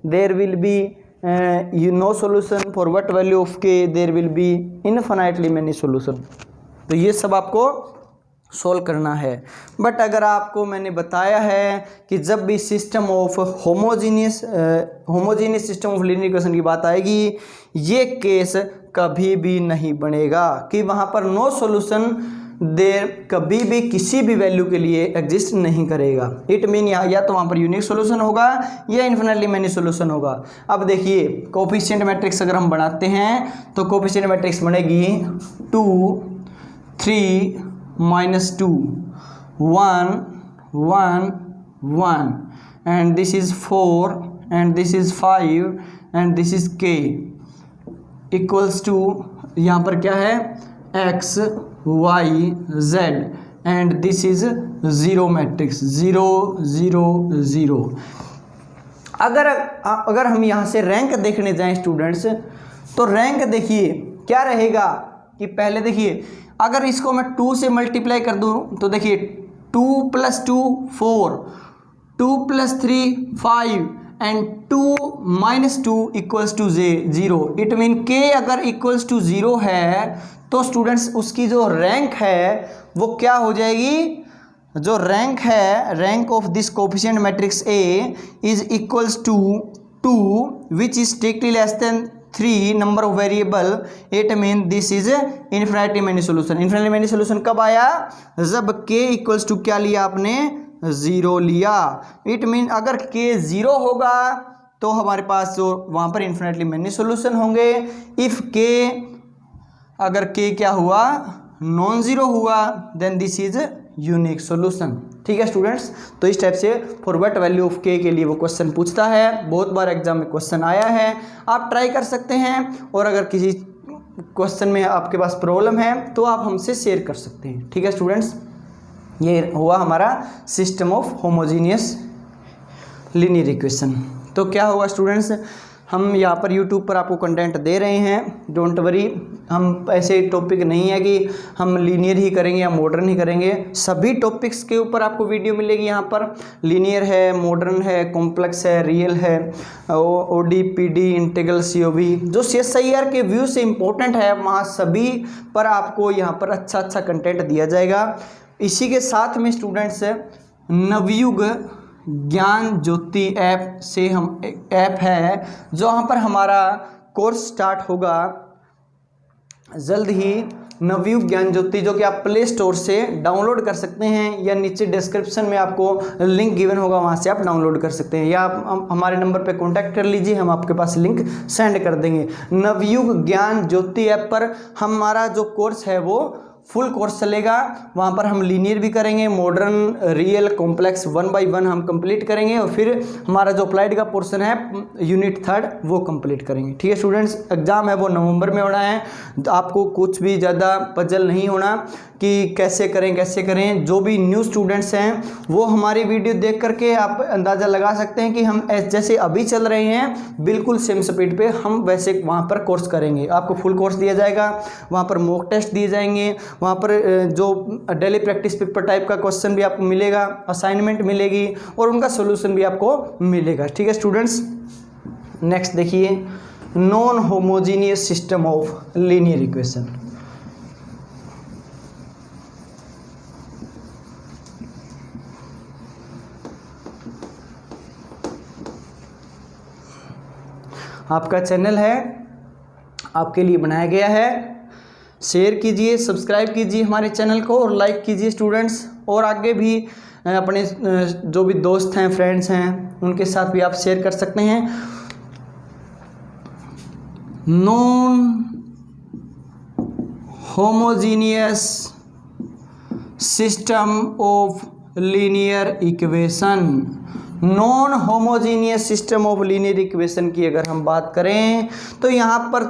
there will be no solution, for what value of K there will be infinitely many solution. तो ये सब आपको solve करना है। But अगर आपको मैंने बताया है कि जब भी system of homogeneous system of linear equation की बात आएगी, ये केस कभी भी नहीं बनेगा कि वहाँ पर नो सॉल्यूशन देर कभी भी किसी भी वैल्यू के लिए एग्जिस्ट नहीं करेगा। इट मीन या तो वहाँ पर यूनिक सॉल्यूशन होगा या इन्फिनिटली मैनी सॉल्यूशन होगा। अब देखिए कोफिशिएंट मैट्रिक्स अगर हम बनाते हैं तो कोफिशिएंट मैट्रिक्स बनेगी 2 3 -2 1 1 1 and this is 4 and this is 5 and this is k equals to यहाँ पर क्या है x y z and this is 0 matrix 0 0 0। अगर हम यहाँ से रैंक देखने जाएं स्टूडेंट्स तो रैंक देखिए क्या रहेगा कि पहले देखिए अगर इसको मैं 2 से मल्टीप्लाई कर दूं तो देखिए 2 + 2 4 2 + 3 5 and 2 - 2 equals to 0। It mean k अगर इक्वल्स टू 0 है तो स्टूडेंट्स उसकी जो रैंक है वो क्या हो जाएगी, जो रैंक है rank of this coefficient matrix A is equals to 2 which is strictly less than 3 number of variable. It mean this is infinitely many solution. Infinitely many solution कब आया, जब k इक्वल्स टू क्या लिया आपने 0 लिया। It mean अगर k 0 होगा तो हमारे पास जो वहाँ पर इनफिनिटली मैनी सॉल्यूशन होंगे। इफ़ k अगर k क्या हुआ नॉन ज़ीरो हुआ then this is unique solution. ठीक है स्टूडेंट्स, तो इस टाइप से for what value of k के लिए वो क्वेश्चन पूछता है। बहुत बार एग्जाम में क्वेश्चन आया है, आप ट्राई कर सकते हैं। और अगर किसी क्वेश्चन में आपके पास प्रॉब्लम है तो आप हमसे शेयर कर सकते हैं। ठीक है स्टूडेंट्स, ये हुआ हमारा system of homogeneous linear equation. तो क्या होगा स्टूडेंट्स, हम यहाँ पर यूट्यूब पर आपको कंटेंट दे रहे हैं, डोंट वरी, हम ऐसे टॉपिक नहीं है कि हम लीनियर ही करेंगे या मॉडर्न ही करेंगे, सभी टॉपिक्स के ऊपर आपको वीडियो मिलेगी। यहाँ पर लीनियर है, मॉडर्न है, कॉम्प्लेक्स है, रियल है, ओडी, पीडी, इंटीग्रल, सीओवी, जो CSIR के व्यू से इम्पोर्टेंट है वहाँ सभी पर आपको यहाँ पर अच्छा अच्छा कंटेंट दिया जाएगा। इसी के साथ में स्टूडेंट्स नवयुग ज्ञान ज्योति ऐप से हम ऐप है जो यहाँ पर हमारा कोर्स स्टार्ट होगा जल्द ही, नवयुग ज्ञान ज्योति, जो कि आप प्ले स्टोर से डाउनलोड कर सकते हैं या नीचे डिस्क्रिप्शन में आपको लिंक गिवन होगा, वहाँ से आप डाउनलोड कर सकते हैं, या आप हमारे नंबर पे कांटेक्ट कर लीजिए, हम आपके पास लिंक सेंड कर देंगे। नवयुग ज्ञान ज्योति ऐप पर हमारा जो कोर्स है वो फुल कोर्स चलेगा। वहाँ पर हम लीनियर भी करेंगे, मॉडर्न, रियल, कॉम्प्लेक्स 1 बाय 1 हम कंप्लीट करेंगे, और फिर हमारा जो अप्लाइड का पोर्शन है यूनिट 3 वो कंप्लीट करेंगे। ठीक है स्टूडेंट्स, एग्जाम है वो नवंबर में होना है, तो आपको कुछ भी ज़्यादा पजल नहीं होना कि कैसे करें। जो भी न्यू स्टूडेंट्स हैं वो हमारी वीडियो देख करके आप अंदाज़ा लगा सकते हैं कि हम जैसे अभी चल रहे हैं बिल्कुल सेम स्पीड पे हम वैसे वहाँ पर कोर्स करेंगे। आपको फुल कोर्स दिया जाएगा, वहाँ पर मॉक टेस्ट दिए जाएंगे, वहाँ पर जो डेली प्रैक्टिस पेपर टाइप का क्वेश्चन भी आपको मिलेगा, असाइनमेंट मिलेगी और उनका सोल्यूशन भी आपको मिलेगा। ठीक है स्टूडेंट्स, नेक्स्ट देखिए, non homogeneous system of linear equation. आपका चैनल है, आपके लिए बनाया गया है, शेयर कीजिए, सब्सक्राइब कीजिए हमारे चैनल को और लाइक कीजिए स्टूडेंट्स, और आगे भी अपने जो भी दोस्त हैं, फ्रेंड्स हैं, उनके साथ भी आप शेयर कर सकते हैं। Non homogeneous system of linear equation. Non homogeneous system of linear equation की अगर हम बात करें तो यहाँ पर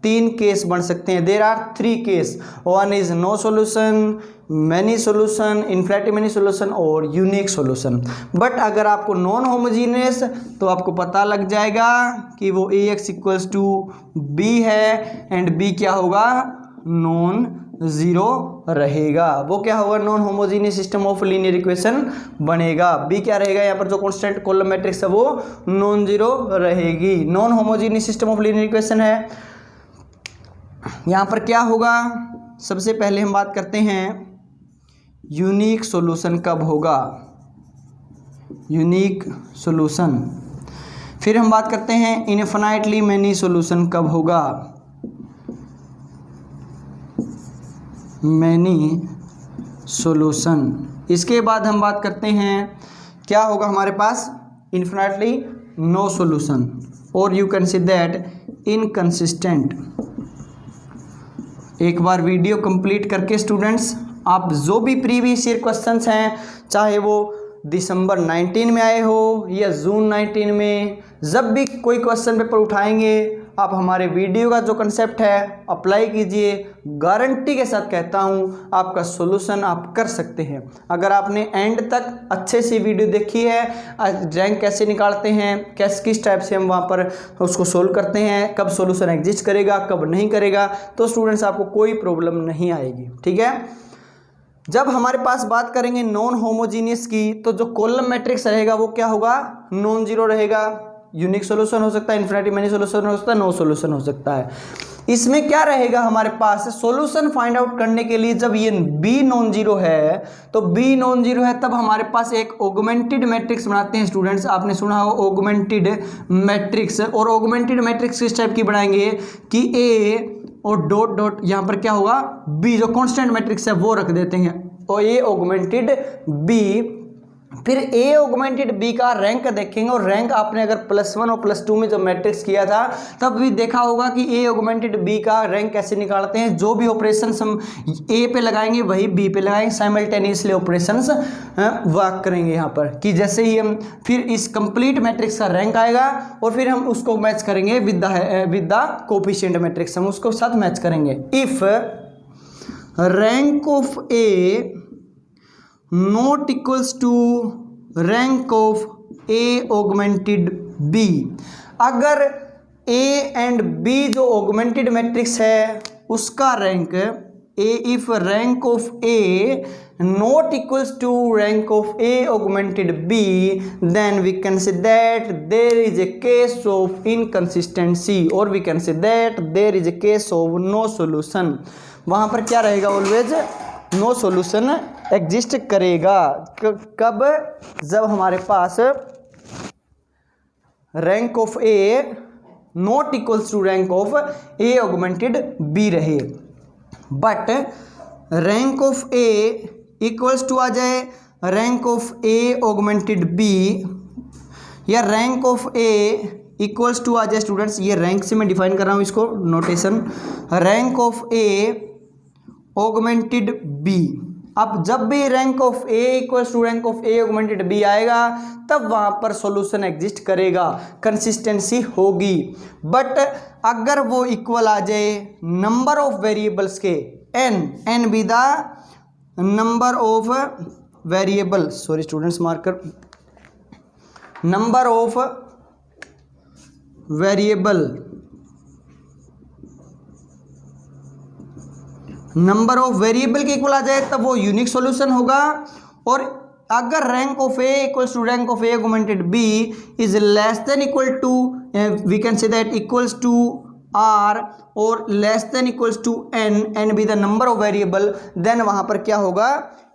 तीन केस बन सकते हैं। There are 3 case, one is no solution, many solution, infinity many solution और यूनिक सोल्यूशन। बट अगर आपको नॉन होमोजीनियस तो आपको पता लग जाएगा कि वो Ax इक्वल्स टू बी है एंड बी क्या होगा, नॉन जीरो रहेगा। वो क्या होगा, non homogeneous system of linear equation बनेगा। बी क्या रहेगा, यहाँ पर जो कांस्टेंट कॉलम मैट्रिक्स है वो नॉन जीरो रहेगी। Non homogeneous system of linear equation है, यहाँ पर क्या होगा, सबसे पहले हम बात करते हैं यूनिक सॉल्यूशन कब होगा, यूनिक सॉल्यूशन। फिर हम बात करते हैं इनफिनिटली मैनी सॉल्यूशन कब होगा, मैनी सॉल्यूशन। इसके बाद हम बात करते हैं क्या होगा हमारे पास, इनफिनिटली नो सॉल्यूशन, और you can see that inconsistent. एक बार वीडियो कंप्लीट करके स्टूडेंट्स आप जो भी प्रीवियस ईयर क्वेश्चंस हैं, चाहे वो दिसंबर 19 में आए हो या जून 19 में, जब भी कोई क्वेश्चन पेपर उठाएंगे आप हमारे वीडियो का जो कंसेप्ट है अप्लाई कीजिए। गारंटी के साथ कहता हूँ आपका सॉल्यूशन आप कर सकते हैं। अगर आपने एंड तक अच्छे से वीडियो देखी है, रैंक कैसे निकालते हैं, किस टाइप से हम वहाँ पर उसको सोल्व करते हैं, कब सॉल्यूशन एग्जिस्ट करेगा कब नहीं करेगा, तो स्टूडेंट्स आपको कोई प्रॉब्लम नहीं आएगी। ठीक है, जब हमारे पास बात करेंगे नॉन होमोजीनियस की, तो जो कॉलम मैट्रिक्स रहेगा वो क्या होगा, नॉन जीरो रहेगा। यूनिक सॉल्यूशन हो सकता है, इनफिनिटी मैनी सॉल्यूशन हो सकता है, नो सॉल्यूशन हो सकता है। इसमें क्या रहेगा हमारे पास, सॉल्यूशन फाइंड आउट करने के लिए जब ये बी नॉन जीरो है, तो बी नॉन जीरो है तब हमारे पास एक ऑगमेंटेड मैट्रिक्स बनाते हैं स्टूडेंट्स। आपने सुना हो ऑगमेंटेड मैट्रिक्स, और ऑगमेंटेड मैट्रिक्स किस टाइप की बनाएंगे कि ए और डॉट डॉट यहाँ पर क्या होगा, बी जो कांस्टेंट मैट्रिक्स है वो रख देते हैं, और ए ऑगमेंटेड बी। फिर ए ऑगमेंटेड बी का रैंक देखेंगे, और रैंक आपने अगर +1 और +2 में जो मैट्रिक्स किया था तब भी देखा होगा कि ए ऑगमेंटेड बी का रैंक कैसे निकालते हैं। जो भी ऑपरेशंस हम ए पे लगाएंगे वही बी पे लगाएंगे, साइमल्टेनियसली ऑपरेशंस वर्क करेंगे यहाँ पर, कि जैसे ही हम फिर इस कंप्लीट मैट्रिक्स का रैंक आएगा और फिर हम उसको मैच करेंगे विद द कोफिशिएंट मैट्रिक्स, हम उसको साथ मैच करेंगे। If rank of A not equals to rank of A augmented B. अगर ए एंड बी जो ऑगमेंटेड मैट्रिक्स है उसका rank A, if rank of A not equals to rank of A augmented B, then we can say that there is a case of inconsistency, or we can say that there is a case of no solution। वहाँ पर क्या रहेगा, always no solution exist करेगा। कब, जब हमारे पास rank of A not equals to rank of A augmented B रहे। But rank of A equals to आ जाए rank of A augmented B, या rank of A equals to आ जाए स्टूडेंट्स, ये रैंक से मैं डिफाइन कर रहा हूँ इसको notation, rank of A augmented B. अब जब भी rank of A equals to rank of A augmented B आएगा तब वहाँ पर सॉल्यूशन एग्जिस्ट करेगा, कंसिस्टेंसी होगी। बट अगर वो इक्वल आ जाए नंबर ऑफ वेरिएबल्स के, n be the number of variable, sorry students marker, number of variable, number of variable के इक्वल आ जाए तब वो यूनिक सॉल्यूशन होगा। और अगर rank of A equals to rank of A augmented B is less than equal to, we can say that equals to R और less than equals to N be the number of variable, then वहां पर क्या होगा,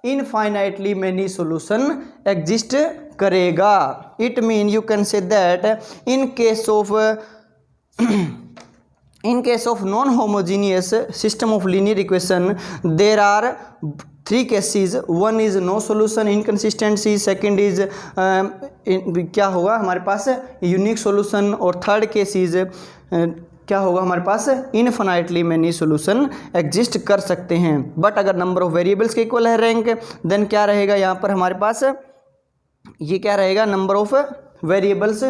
infinitely many solution exist करेगा। It mean you can say that in case of non homogeneous system of linear equation there are three cases, one is no solution inconsistency, second is क्या होगा हमारे पास unique solution, और third case is क्या होगा हमारे पास infinitely many solution exist कर सकते हैं। बट अगर नंबर ऑफ वेरिएबल्स के इक्वल है रैंक, देन क्या रहेगा यहाँ पर हमारे पास, ये क्या रहेगा, नंबर ऑफ वेरिएबल्स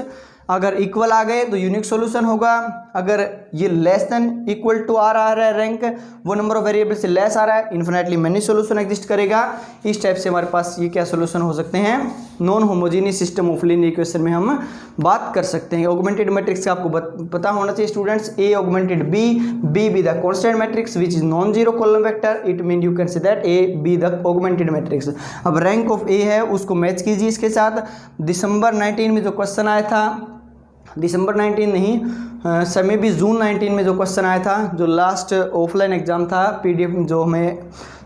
अगर इक्वल आ गए तो यूनिक सॉल्यूशन होगा। अगर ये लेस देन इक्वल टू आ रहा है रैंक, वो नंबर ऑफ वेरिएबल से लेस आ रहा है, इन्फिनेटली मैनी सॉल्यूशन एग्जिस्ट करेगा। इस टाइप से हमारे पास ये क्या सॉल्यूशन हो सकते हैं, non homogeneous system of linear equation में हम बात कर सकते हैं। ऑगमेंटेड मैट्रिक्स का आपको पता होना चाहिए students, A augmented B, B be the constant matrix which is non zero column vector, it mean you can say that A B the augmented matrix. अब रैंक ऑफ ए है उसको match कीजिए इसके साथ। दिसंबर 19 में जो क्वेश्चन आया था, दिसंबर 19 नहीं समय भी जून 19 में जो क्वेश्चन आया था, जो लास्ट ऑफलाइन एग्ज़ाम था पीडीएफ जो हमें,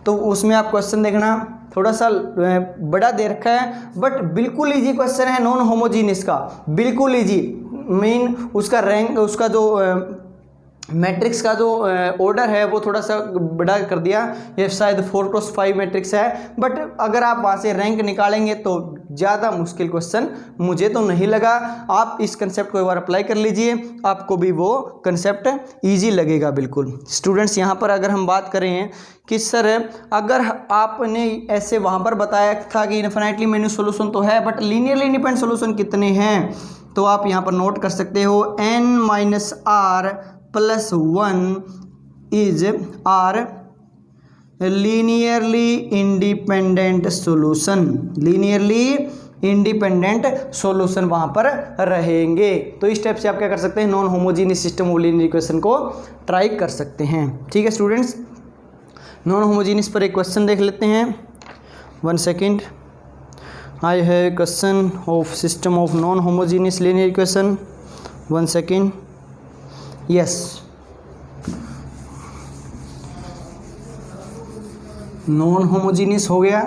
तो उसमें आप क्वेश्चन देखना, थोड़ा सा बड़ा दे रखा है बट बिल्कुल इजी क्वेश्चन है नॉन होमोजीनियस का, बिल्कुल इजी। मीन उसका रैंक, उसका जो मैट्रिक्स का जो ऑर्डर है वो थोड़ा सा बड़ा कर दिया, ये शायद 4x5 मैट्रिक्स है, बट अगर आप वहाँ से रैंक निकालेंगे तो ज़्यादा मुश्किल क्वेश्चन मुझे तो नहीं लगा। आप इस कंसेप्ट को एक बार अप्लाई कर लीजिए, आपको भी वो कंसेप्ट इजी लगेगा बिल्कुल। स्टूडेंट्स यहाँ पर अगर हम बात करें कि सर अगर आपने ऐसे वहाँ पर बताया था कि इनफिनिटली मेनी सोल्यूशन तो है बट लीनियरली इंडिपेंडेंट सोल्यूशन कितने हैं, तो आप यहाँ पर नोट कर सकते हो n-r + 1 is r linearly independent solution, linearly independent solution वहाँ पर रहेंगे। तो इस टाइप से आप क्या कर सकते हैं, non homogeneous system of linear equation को ट्राई कर सकते हैं। ठीक है स्टूडेंट्स, नॉन होमोजीनियस पर एक क्वेश्चन देख लेते हैं। 1 second, I have question of system of non homogeneous linear equation. 1 second, yes, non homogeneous हो गया,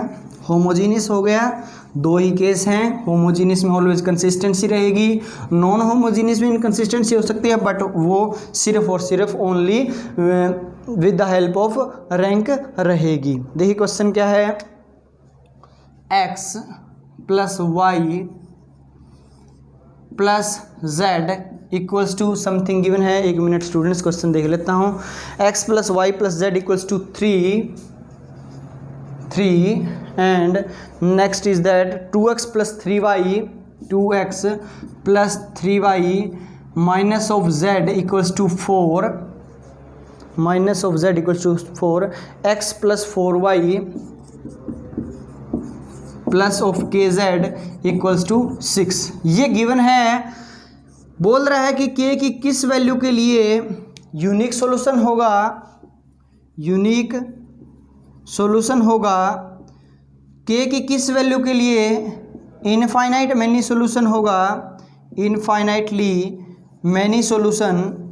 होमोजीनियस हो गया, दो ही केस हैं। होमोजीनियस में ऑलवेज कंसिस्टेंसी रहेगी, नॉन होमोजीनियस में इनकंसिस्टेंसी हो सकती है बट वो सिर्फ और सिर्फ only with the help of rank रहेगी। देखिए क्वेश्चन क्या है, x + y + z equals to something given है। 1 मिनट स्टूडेंट्स क्वेश्चन देख लेता हूँ। x + y + z equals to 3 and next is that 2x + 3y, 2x + 3y minus of z equals to 4, minus of z equals to 4, x + 4y plus of k z equals to 6। ये given है, बोल रहा है कि के की किस value के लिए यूनिक सॉल्यूशन होगा, यूनिक सॉल्यूशन होगा, के की किस वैल्यू के लिए इनफाइनाइट मैनी सॉल्यूशन होगा, infinitely many solution,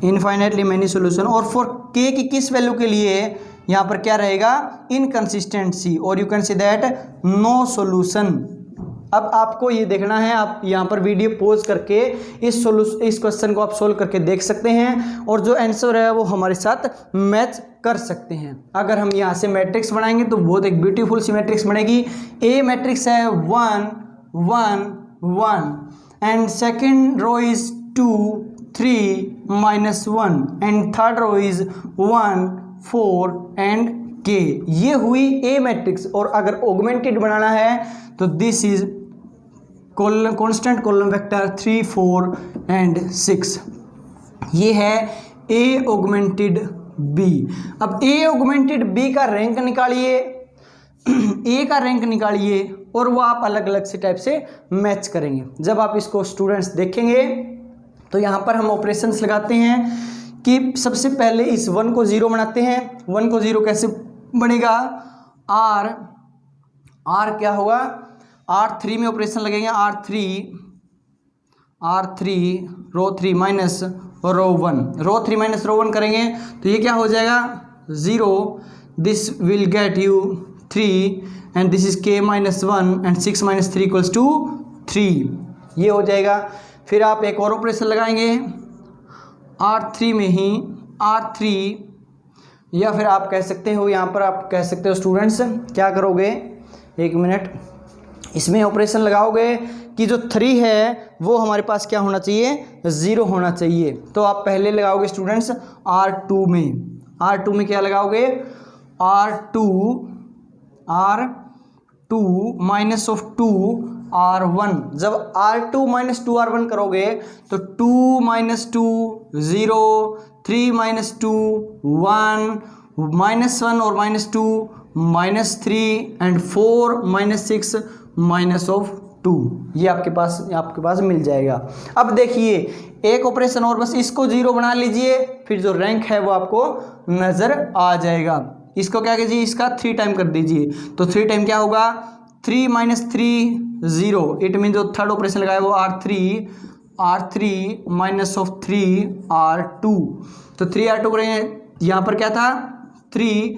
infinitely many solution, और फॉर के की किस वैल्यू के लिए यहाँ पर क्या रहेगा, इनकंसिस्टेंसी, और you can see that no solution. अब आपको ये देखना है, आप यहाँ पर वीडियो पॉज करके इस क्वेश्चन को आप सोल्व करके देख सकते हैं और जो आंसर है वो हमारे साथ मैच कर सकते हैं। अगर हम यहाँ से मैट्रिक्स बनाएंगे तो बहुत एक ब्यूटीफुल सी मैट्रिक्स बनेगी। ए मैट्रिक्स है 1 1 1 and second row is 2 3 -1 and third row is 1 4 and k. ये हुई ए मैट्रिक्स। और अगर ऑगमेंटेड बनाना है तो this is constant column vector 3 4 and 6। ये है ए ऑगमेंटेड बी। अब ए ऑगमेंटेड बी का रैंक निकालिए, ए का रैंक निकालिए और वो आप अलग अलग से टाइप से मैच करेंगे। जब आप इसको स्टूडेंट्स देखेंगे तो यहाँ पर हम ऑपरेशंस लगाते हैं कि सबसे पहले इस 1 को 0 बनाते हैं। 1 को 0 कैसे बनेगा, आर क्या होगा, R3 में ऑपरेशन लगेंगे, R3 रो 3 माइनस रो 1, रो 3 माइनस रो 1 करेंगे तो ये क्या हो जाएगा 0, this will get you 3 and this is k -1 and 6 - 3 equals to 3, ये हो जाएगा। फिर आप एक और ऑपरेशन लगाएंगे R3 में ही, R3, या फिर आप कह सकते हो, यहाँ पर आप कह सकते हो स्टूडेंट्स क्या करोगे, एक मिनट, इसमें ऑपरेशन लगाओगे कि जो 3 है वो हमारे पास क्या होना चाहिए, 0 होना चाहिए। तो आप पहले लगाओगे स्टूडेंट्स R2 में क्या लगाओगे, R2 माइनस ऑफ 2 R1। जब R2 माइनस 2 R1 करोगे तो 2 - 2 0, 3 - 2 1, -1 और -2 -3 एंड 4 - 6 -2, ये आपके पास मिल जाएगा। अब देखिए एक ऑपरेशन और, बस इसको 0 बना लीजिए, फिर जो रैंक है वो आपको नज़र आ जाएगा। इसको क्या कीजिए, इसका 3 टाइम कर दीजिए, तो 3 टाइम क्या होगा, 3 - 3 0, इट मीन जो थर्ड ऑपरेशन लगाया वो R3 माइनस ऑफ 3 R2, तो 3 R2 करेंगे, यहाँ पर क्या था 3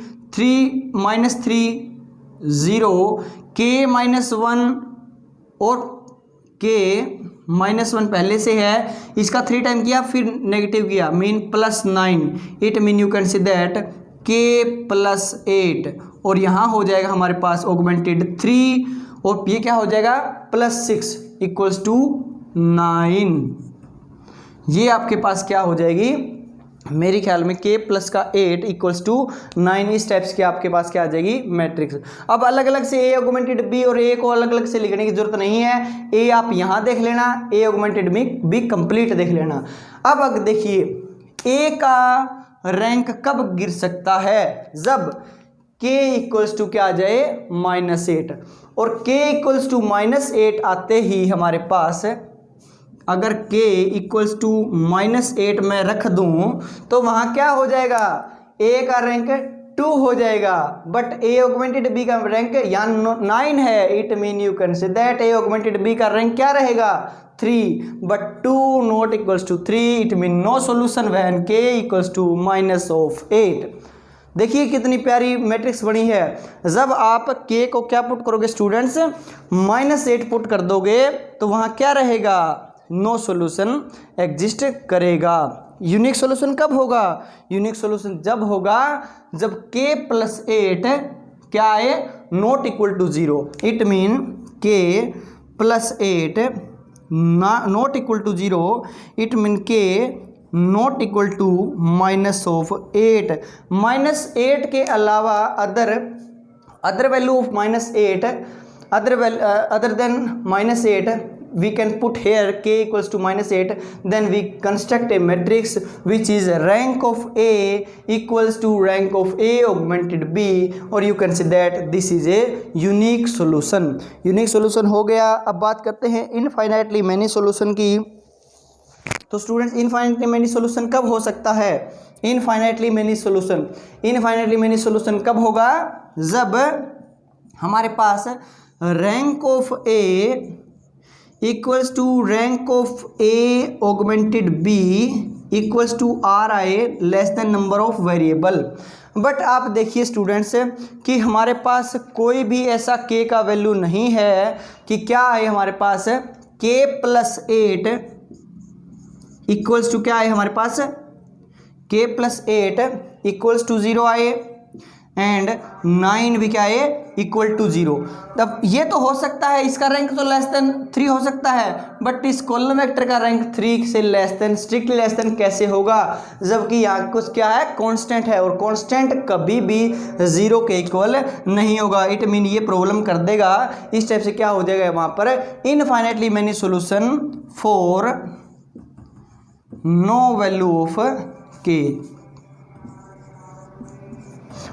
-3 0, k -1 और k -1 पहले से है, इसका 3 टाइम किया फिर नेगेटिव किया, mean +9, it mean you can see that k +8, और यहाँ हो जाएगा हमारे पास ऑगमेंटेड 3, और ये क्या हो जाएगा +6 इक्वल्स टू 9। ये आपके पास क्या हो जाएगी, मेरे ख्याल में k + 8 इक्वल्स टू 9, इस टाइप्स की आपके पास क्या आ जाएगी मैट्रिक्स। अब अलग अलग से ए ऑगमेंटेड बी और ए को अलग अलग से लिखने की जरूरत नहीं है, ए आप यहाँ देख लेना, ए ऑगमेंटेड बी कंप्लीट देख लेना। अब अगर देखिए ए का रैंक कब गिर सकता है, जब k इक्वल्स टू क्या आ जाए -8, और k इक्वल्स टू -8 आते ही हमारे पास, अगर k इक्वल्स टू -8 मैं रख दूं तो वहाँ क्या हो जाएगा, a का रैंक 2 हो जाएगा, बट a ऑगमेंटेड b का रैंक यहाँ 9 है, it mean you can say that a augmented b का रैंक क्या रहेगा 3, but 2 not equals to 3, it mean no solution when k equals to -8। देखिए कितनी प्यारी मैट्रिक्स बनी है। जब आप k को क्या पुट करोगे स्टूडेंट्स, -8 पुट कर दोगे तो वहाँ क्या रहेगा, नो सॉल्यूशन एग्जिस्ट करेगा। यूनिक सॉल्यूशन कब होगा, यूनिक सॉल्यूशन जब होगा जब k + 8 क्या है, not equal to 0, it mean k + 8 not equal to 0, it mean k not equal to -8। -8 के अलावा other value of -8 other than -8 we can put here k equals to -8, then we construct a matrix which is rank of A equals to rank of A augmented B, or you can say that this is a unique solution. Unique solution हो गया. अब बात करते हैं infinitely many solution की. तो students infinitely many solution कब हो सकता है? इनफाइनाइटली मैनी सोल्यूशन कब होगा? जब हमारे पास rank of A equals to rank of A augmented B equals to R I less than number of variable. But आप देखिए स्टूडेंट्स कि हमारे पास कोई भी ऐसा k का वैल्यू नहीं है कि क्या आए हमारे पास k+8 इक्वल्स टू क्या आए हमारे पास k+8 इक्वल्स टू 0 आए एंड 9 भी क्या है इक्वल टू 0. तब ये तो हो सकता है, इसका रैंक तो लेस देन 3 हो सकता है, बट इस कॉलम वेक्टर का रैंक 3 से less than, strictly less then कैसे होगा? जबकि यहाँ कुछ क्या है, कांस्टेंट है, और कांस्टेंट कभी भी 0 के इक्वल नहीं होगा. इट मीन ये प्रॉब्लम कर देगा. इस टाइप से क्या हो जाएगा वहाँ पर, infinitely many solution for no value of k.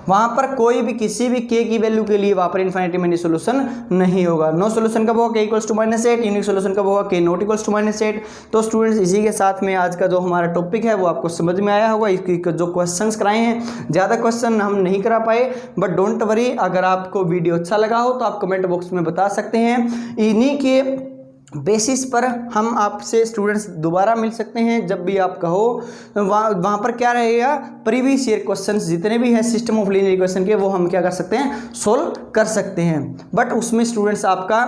वहाँ पर कोई भी किसी भी k की वैल्यू के लिए वहाँ पर इनफाइनाइटली मैनी सोल्यूशन नहीं होगा. नो सोल्यूशन कब होगा? k equals to -8. Unique solution कब होगा? k not equals to -8. तो स्टूडेंट्स इसी के साथ में आज का जो हमारा टॉपिक है वो आपको समझ में आया होगा. इसकी जो क्वेश्चंस कराए हैं, ज़्यादा क्वेश्चन हम नहीं करा पाए, बट डोंट वरी. अगर आपको वीडियो अच्छा लगा हो तो आप कमेंट बॉक्स में बता सकते हैं. इन्हीं के बेसिस पर हम आपसे स्टूडेंट्स दोबारा मिल सकते हैं जब भी आप कहो. वहाँ पर क्या रहेगा, प्रीवियस ईयर क्वेश्चंस जितने भी हैं सिस्टम ऑफ लीनियर इक्वेशन के, वो हम क्या कर सकते हैं, सोल्व कर सकते हैं. बट उसमें स्टूडेंट्स आपका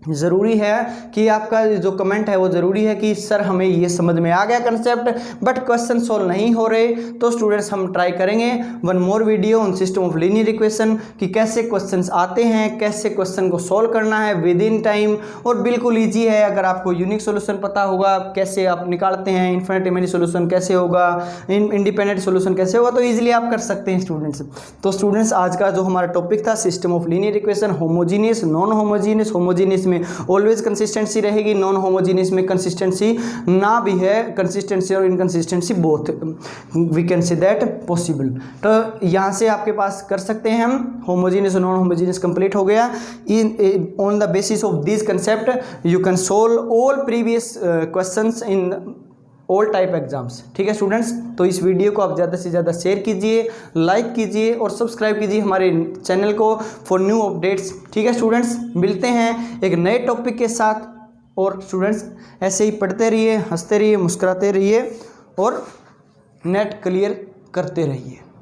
ज़रूरी है कि आपका जो कमेंट है वो ज़रूरी है कि सर हमें ये समझ में आ गया कंसेप्ट, बट क्वेश्चन सोल्व नहीं हो रहे. तो स्टूडेंट्स हम ट्राई करेंगे one more video on system of linear equation कि कैसे क्वेश्चंस आते हैं, कैसे क्वेश्चन को सोल्व करना है विद इन टाइम, और बिल्कुल ईजी है. अगर आपको यूनिक सोल्यूशन पता होगा, कैसे आप निकालते हैं, इनफाइनाइटली मैनी सोल्यूशन कैसे होगा, इंडिपेंडेंट सोल्यूशन कैसे होगा, तो ईजिली आप कर सकते हैं स्टूडेंट्स. तो स्टूडेंट्स आज का जो हमारा टॉपिक था system of linear equation, homogeneous, non homogeneous. Homogeneous में ऑलवेज कंसिस्टेंसी रहेगी, नॉन होमोजीनियस में कंसिस्टेंसी ना भी है, कंसिस्टेंसी और inconsistency both we can say that possible. तो यहाँ से आपके पास कर सकते हैं हम. होमोजीनियस और नॉन होमोजीनियस कंप्लीट हो गया. On the basis of this concept you can solve all previous questions in all type exams. ठीक है स्टूडेंट्स, तो इस वीडियो को आप ज़्यादा से ज़्यादा शेयर कीजिए, लाइक कीजिए और सब्सक्राइब कीजिए हमारे चैनल को फॉर न्यू अपडेट्स. ठीक है स्टूडेंट्स, मिलते हैं एक नए टॉपिक के साथ. और स्टूडेंट्स ऐसे ही पढ़ते रहिए, हंसते रहिए, मुस्कुराते रहिए और नेट क्लियर करते रहिए.